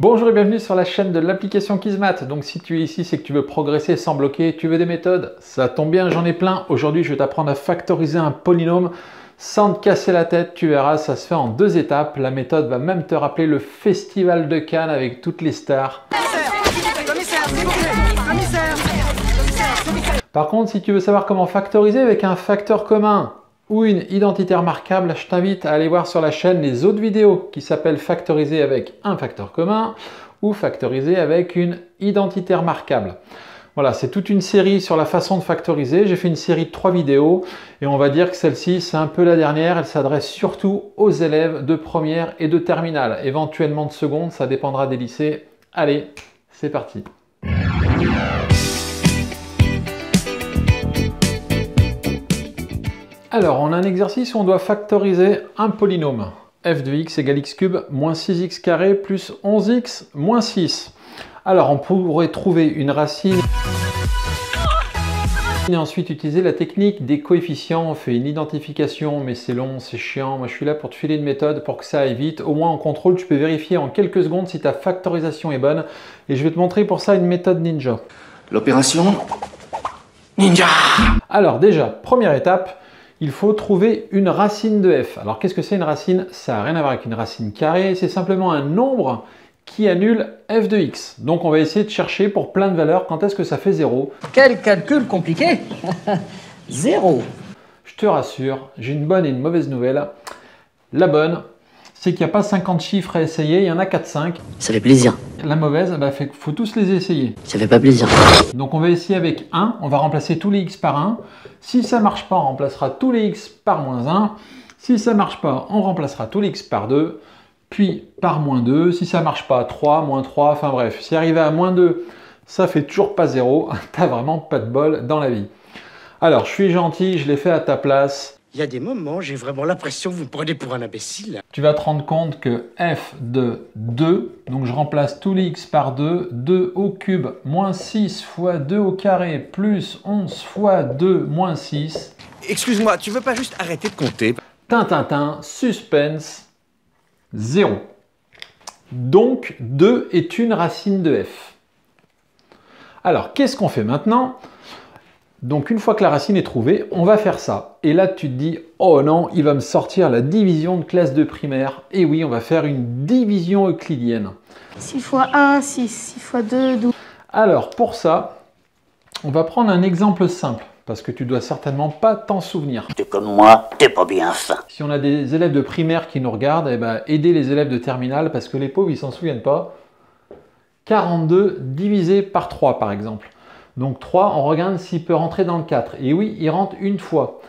Bonjour et bienvenue sur la chaîne de l'application Kismat. Donc si tu es ici, c'est que tu veux progresser sans bloquer, tu veux des méthodes, ça tombe bien, j'en ai plein. Aujourd'hui, je vais t'apprendre à factoriser un polynôme sans te casser la tête. Tu verras, ça se fait en 2 étapes. La méthode va même te rappeler le festival de Cannes avec toutes les stars. Par contre, si tu veux savoir comment factoriser avec un facteur commun ou une identité remarquable, je t'invite à aller voir sur la chaîne les autres vidéos qui s'appellent factoriser avec un facteur commun ou factoriser avec une identité remarquable. Voilà, c'est toute une série sur la façon de factoriser. J'ai fait une série de 3 vidéos et on va dire que celle-ci, c'est un peu la dernière. Elle s'adresse surtout aux élèves de première et de terminale, éventuellement de seconde, ça dépendra des lycées. Allez, c'est parti. Alors, on a un exercice où on doit factoriser un polynôme. f de x égale x cube moins 6x carré plus 11x moins 6. Alors, on pourrait trouver une racine et ensuite utiliser la technique des coefficients. On fait une identification, mais c'est long, c'est chiant. Moi, je suis là pour te filer une méthode pour que ça aille vite. Au moins, en contrôle, tu peux vérifier en quelques secondes si ta factorisation est bonne. Et je vais te montrer pour ça une méthode ninja. L'opération ninja. Alors, déjà, première étape, il faut trouver une racine de f. Alors, qu'est-ce que c'est une racine? Ça n'a rien à voir avec une racine carrée, c'est simplement un nombre qui annule f de x. Donc, on va essayer de chercher pour plein de valeurs quand est-ce que ça fait 0. Quel calcul compliqué. 0. Je te rassure, j'ai une bonne et une mauvaise nouvelle. La bonne, c'est qu'il n'y a pas 50 chiffres à essayer, il y en a 4-5. Ça fait plaisir. La mauvaise, il faut tous les essayer. Ça fait pas plaisir. Donc on va essayer avec 1, on va remplacer tous les x par 1. Si ça ne marche pas, on remplacera tous les x par moins 1. Si ça ne marche pas, on remplacera tous les x par 2, puis par moins 2. Si ça ne marche pas, 3, moins 3, enfin bref. Si arrivé à moins 2, ça fait toujours pas 0. T'as vraiment pas de bol dans la vie. Alors, je suis gentil, je l'ai fait à ta place. Il y a des moments, j'ai vraiment l'impression que vous me prenez pour un imbécile. Tu vas te rendre compte que f de 2, donc je remplace tous les x par 2, 2 au cube moins 6 fois 2 au carré plus 11 fois 2 moins 6. Excuse-moi, tu veux pas juste arrêter de compter? Tintintin, suspense, 0. Donc 2 est une racine de f. Alors, qu'est-ce qu'on fait maintenant? Donc une fois que la racine est trouvée, on va faire ça. Et là, tu te dis, oh non, il va me sortir la division de classe de primaire. Et oui, on va faire une division euclidienne. 6 fois 1, 6, 6 fois 2, 12. Alors pour ça, on va prendre un exemple simple, parce que tu dois certainement pas t'en souvenir. T'es comme moi, t'es pas bien fin. Si on a des élèves de primaire qui nous regardent, eh ben, aidez les élèves de terminale, parce que les pauvres, ils s'en souviennent pas. 42 divisé par 3, par exemple. Donc 3, on regarde s'il peut rentrer dans le 4. Et oui, il rentre une fois.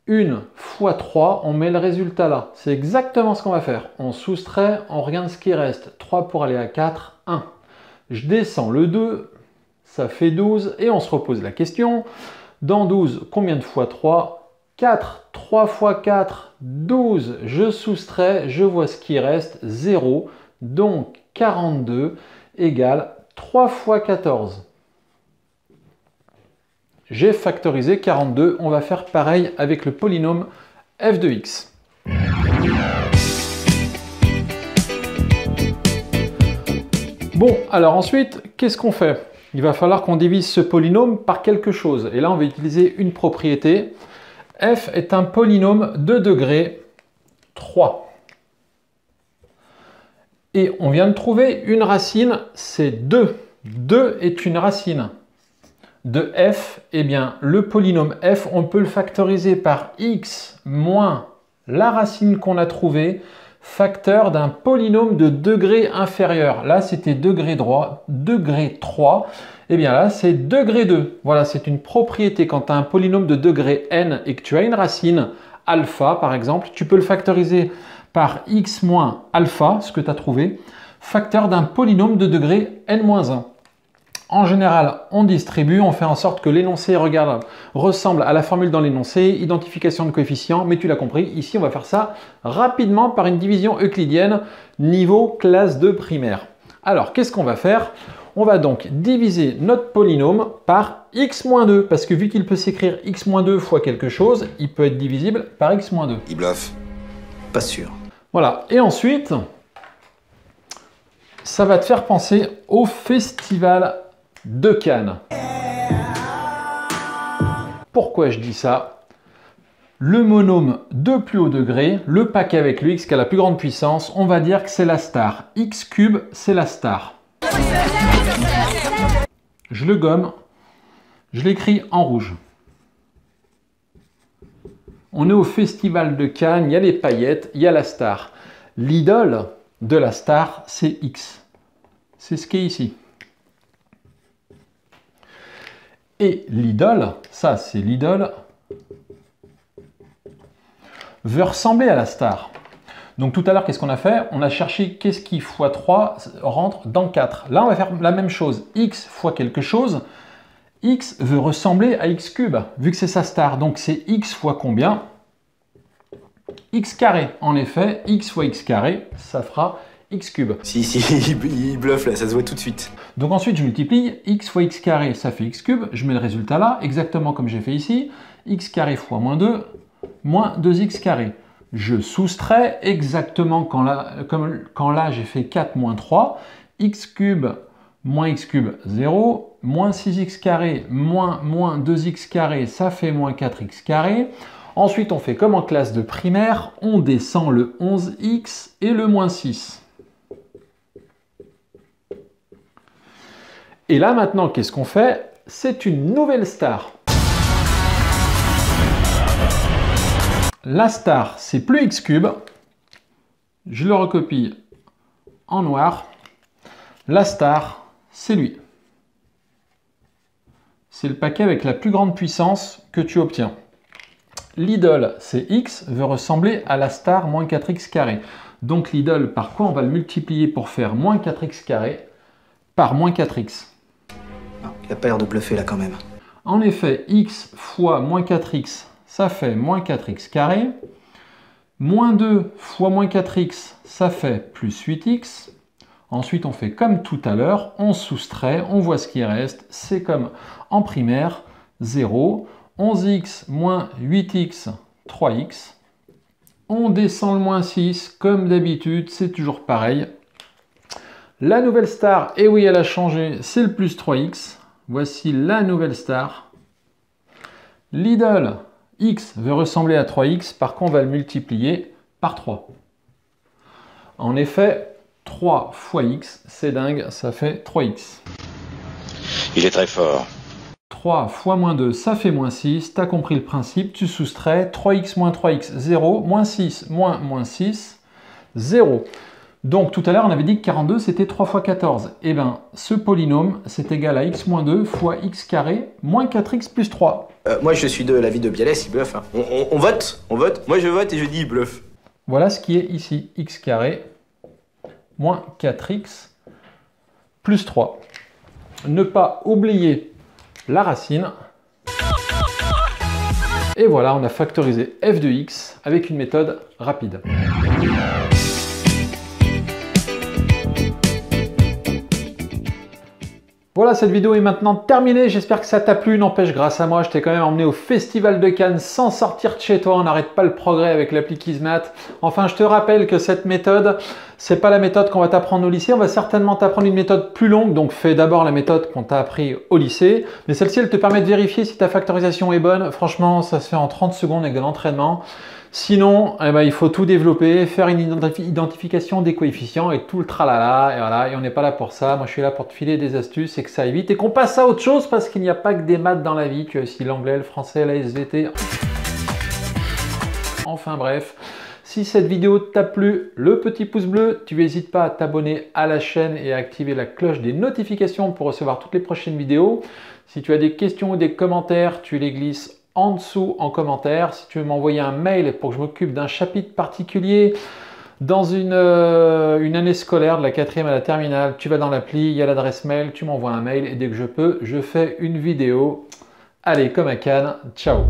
1 fois 3, on met le résultat là. C'est exactement ce qu'on va faire. On soustrait, on regarde ce qui reste. 3 pour aller à 4, 1. Je descends le 2, ça fait 12. Et on se repose la question. Dans 12, combien de fois 3? 4. 3 fois 4, 12. Je soustrais, je vois ce qui reste, 0. Donc 42 égale 3 fois 14. J'ai factorisé 42, on va faire pareil avec le polynôme f de x. Bon, alors ensuite, qu'est-ce qu'on fait? Il va falloir qu'on divise ce polynôme par quelque chose. Et là, on va utiliser une propriété. F est un polynôme de degré 3. Et on vient de trouver une racine, c'est 2. 2 est une racine de f, eh bien, le polynôme f, on peut le factoriser par x moins la racine qu'on a trouvée, facteur d'un polynôme de degré inférieur. Là, c'était degré 3. Eh bien là, c'est degré 2. Voilà, c'est une propriété. Quand tu as un polynôme de degré n et que tu as une racine alpha, par exemple, tu peux le factoriser par x moins alpha, ce que tu as trouvé, facteur d'un polynôme de degré n-1. En général, on distribue, on fait en sorte que l'énoncé ressemble à la formule dans l'énoncé, identification de coefficients, mais tu l'as compris, ici on va faire ça rapidement par une division euclidienne niveau classe de primaire. Alors, qu'est-ce qu'on va faire? On va donc diviser notre polynôme par x-2, parce que vu qu'il peut s'écrire x-2 fois quelque chose, il peut être divisible par x-2. Il bluffe. Pas sûr. Voilà, et ensuite, Ça va te faire penser au Festival de Cannes. Pourquoi je dis ça? Le monôme de plus haut degré, le paquet avec le x qui a la plus grande puissance, on va dire que c'est la star. X cube, c'est la star. Je le gomme, je l'écris en rouge. On est au Festival de Cannes, il y a les paillettes, il y a la star. L'idole de la star, c'est X. C'est ce qui est ici. Et l'idole, ça c'est l'idole, veut ressembler à la star. Donc tout à l'heure, qu'est-ce qu'on a fait? On a cherché qu'est-ce qui x 3 rentre dans 4. Là, on va faire la même chose. X fois quelque chose. X veut ressembler à x cube, vu que c'est sa star. Donc c'est x fois combien? X carré. En effet, x fois x carré, ça fera x cube. Si, il bluffe là, ça se voit tout de suite. Donc ensuite, je multiplie. X fois x carré, ça fait x cube. Je mets le résultat là, exactement comme j'ai fait ici. X carré fois moins 2, moins 2x carré. Je soustrais exactement quand là j'ai fait 4 moins 3. X cube moins x cube, 0. Moins 6x carré moins 2x carré, ça fait moins 4x carré. Ensuite, on fait comme en classe de primaire, on descend le 11x et le moins 6. Et là, maintenant, qu'est-ce qu'on fait? C'est une nouvelle star. La star, c'est plus x cube. Je le recopie en noir. La star, c'est lui. C'est le paquet avec la plus grande puissance que tu obtiens. L'idole, c'est x, veut ressembler à la star moins 4x carré. Donc l'idole, par quoi on va le multiplier pour faire moins 4x carré par moins 4x? Il a pas l'air de bluffer là quand même. En effet, x fois moins 4x, ça fait moins 4x carré. Moins 2 fois moins 4x, ça fait plus 8x. Ensuite, on fait comme tout à l'heure, on soustrait, on voit ce qui reste. C'est comme en primaire, 0. 11x moins 8x, 3x. On descend le moins 6, comme d'habitude, c'est toujours pareil. La nouvelle star, et oui, elle a changé, c'est le plus 3x. Voici la nouvelle star. L'idole, x veut ressembler à 3x, par contre, on va le multiplier par 3. En effet, 3 fois x, c'est dingue, ça fait 3x. Il est très fort. 3 fois moins 2, ça fait moins 6. Tu as compris le principe, tu soustrais 3x moins 3x, 0. Moins 6 moins moins 6, 0. Donc tout à l'heure, on avait dit que 42, c'était 3 fois 14. Eh bien, ce polynôme, c'est égal à x moins 2 fois x carré moins 4x plus 3. Moi, je suis de l'avis de Bialès, il bluffe. Hein. On vote. Moi, je vote et je dis il bluffe. Voilà ce qui est ici, x carré moins 4x plus 3. Ne pas oublier la racine. Et voilà, on a factorisé f de x avec une méthode rapide. Voilà, cette vidéo est maintenant terminée. J'espère que ça t'a plu. N'empêche, grâce à moi, je t'ai quand même emmené au Festival de Cannes sans sortir de chez toi. On n'arrête pas le progrès avec l'appli Kismat. Enfin, je te rappelle que cette méthode, c'est pas la méthode qu'on va t'apprendre au lycée. On va certainement t'apprendre une méthode plus longue. Donc, fais d'abord la méthode qu'on t'a appris au lycée. Mais celle-ci, elle te permet de vérifier si ta factorisation est bonne. Franchement, ça se fait en 30 secondes avec de l'entraînement. Sinon, eh ben, il faut tout développer, faire une identification des coefficients et tout le tralala. Et voilà, et on n'est pas là pour ça. Moi, je suis là pour te filer des astuces et que ça aille vite et qu'on passe à autre chose parce qu'il n'y a pas que des maths dans la vie. Tu as aussi l'anglais, le français, la SVT. Enfin bref, si cette vidéo t'a plu, le petit pouce bleu, tu n'hésites pas à t'abonner à la chaîne et à activer la cloche des notifications pour recevoir toutes les prochaines vidéos. Si tu as des questions ou des commentaires, tu les glisses en dessous en commentaire. Si tu veux m'envoyer un mail pour que je m'occupe d'un chapitre particulier dans une année scolaire de la 4e à la terminale, tu vas dans l'appli, il y a l'adresse mail, tu m'envoies un mail et dès que je peux, je fais une vidéo. Allez, comme à Cannes, ciao!